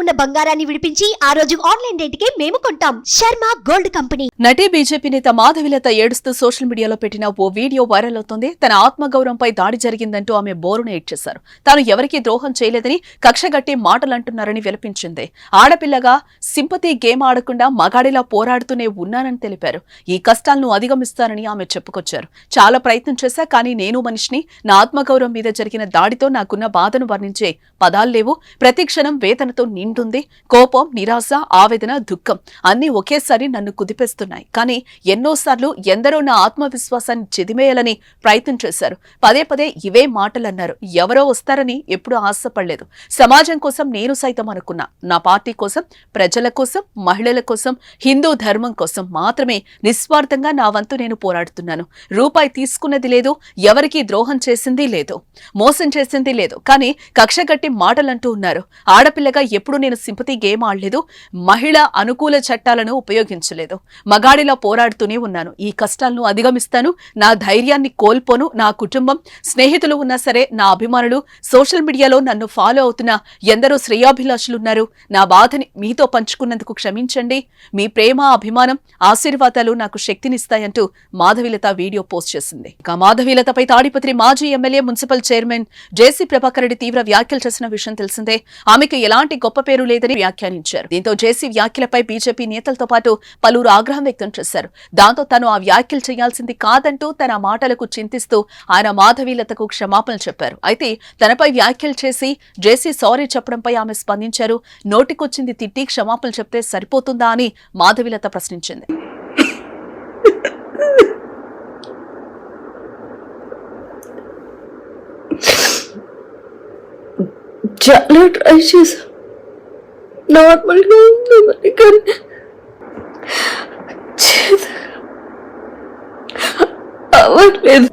ఉన్న బంగారాన్ని విడిపించి ఆ రోజు ఆన్లైన్ రేటుకే మేము కొంటాం. Sharma gold company. నటి బీజేపీ నేత మాధవిలత ఏడుస్తూ సోషల్ మీడియాలో పెట్టిన ఓ వీడియో వైరల్ అవుతోంది. తన ఆత్మగౌరవంపై దాడి జరిగిందంటూ ఆమె బోరున ఏడ్చేశారు. తాను ఎవరికీ ద్రోహం చేయలేదని కక్షగట్టి మాటలంటున్నారని విలపించింది. ఆడపిల్లగా సింపతి గేమ్ ఆడకుండా మగాడిలా పోరాడుతూనే ఉన్నానని తెలిపారు. ఈ కష్టాలను అధిగమిస్తానని ఆమె చెప్పుకొచ్చారు. చాలా ప్రయత్నం చేశా, కానీ నేను మనిషిని. నా ఆత్మగౌరవం మీద జరిగిన దాడితో నాకున్న బాధను వర్ణించే పదాలు లేవు. ప్రతి క్షణం వేదనతో నిండుంది. కోపం, నిరాశ, ఆవేదన, దుఃఖం అన్నీ ఒకేసారి నన్ను కుదిపేస్తున్నాయి. కానీ ఎన్నోసార్లు ఎందరో నా ఆత్మవిశ్వాసాన్ని చెదిమేయాలని ప్రయత్నం చేశారు. పదే పదే ఇవే మాటలన్నారు. ఎవరో వస్తారని ఎప్పుడూ ఆశపడలేదు. సమాజం కోసం నేను సైతం అనుకున్నా. నా పార్టీ కోసం, ప్రజల కోసం, మహిళల కోసం, హిందూ ధర్మం కోసం మాత్రమే నిస్వార్థంగా నా వంతు నేను పోరాడుతున్నాను. రూపాయి తీసుకున్నది లేదు, ఎవరికీ ద్రోహం చేసింది లేదు, మోసం చేసింది లేదు. కానీ కక్షగట్టి మాటలంటూ ఉన్నారు. ఆడపిల్లగా ఎప్పుడు నేను సింపతి గేమ్ ఆడలేదు. మహిళ అనుకూల చట్టాలను ఉపయోగించలేదు. మగాడిలా పోరాడుతూనే ఉన్నాను. ఈ కష్టాలను అధిగమిస్తాను. నా ధైర్యాన్ని కోల్పోను. నా కుటుంబం, స్నేహితులు ఉన్నా సరే, నా అభిమానులు, సోషల్ మీడియాలో నన్ను ఫాలో అవుతున్న ఎందరో శ్రేయాభిలాషులున్నారు. నా బాధని మీతో పంచుకున్నందుకు క్షమించండి. మీ ప్రేమ, అభిమానం, ఆశీర్వాదాలు నాకు శక్తినిస్తాయంటూ మాధవిలత వీడియో పోస్ట్ చేసింది. ఇక మాధవిలతపై తాడిపత్రి మాజీ ఎమ్మెల్యే, మున్సిపల్ చైర్మన్ జేసీ ప్రభాకర్ రెడ్డి తీవ్ర వ్యాఖ్యలు చేసిన విషయం తెలిసిందే. ఆమెకు ఎలాంటి గొప్ప పేరు లేదని వ్యాఖ్యానించారు. దీంతో జేసీ వ్యాఖ్యలపై బీజేపీ నేతలతో పాటు పలువురు ఆగ్రహం వ్యక్తం చేశారు. దాంతో తాను ఆ వ్యాఖ్యలు చేయాల్సింది కాదంటూ తన మాటలకు చింతిస్తూ ఆయన మాధవీలతకు క్షమాపణలు చెప్పారు. అయితే తనపై వ్యాఖ్యలు చేసి జేసీ సారీ చెప్పడంపై ఆమె స్పందించారు. నోటికొచ్చింది తిట్టి క్షమాపణలు చెప్తే సరిపోతుందా అని మాధవీలత ప్రశ్నించింది. చాలా ట్రై చేశా, నార్మల్గా ఉందామని, కానీ అవ్వట్లేదు.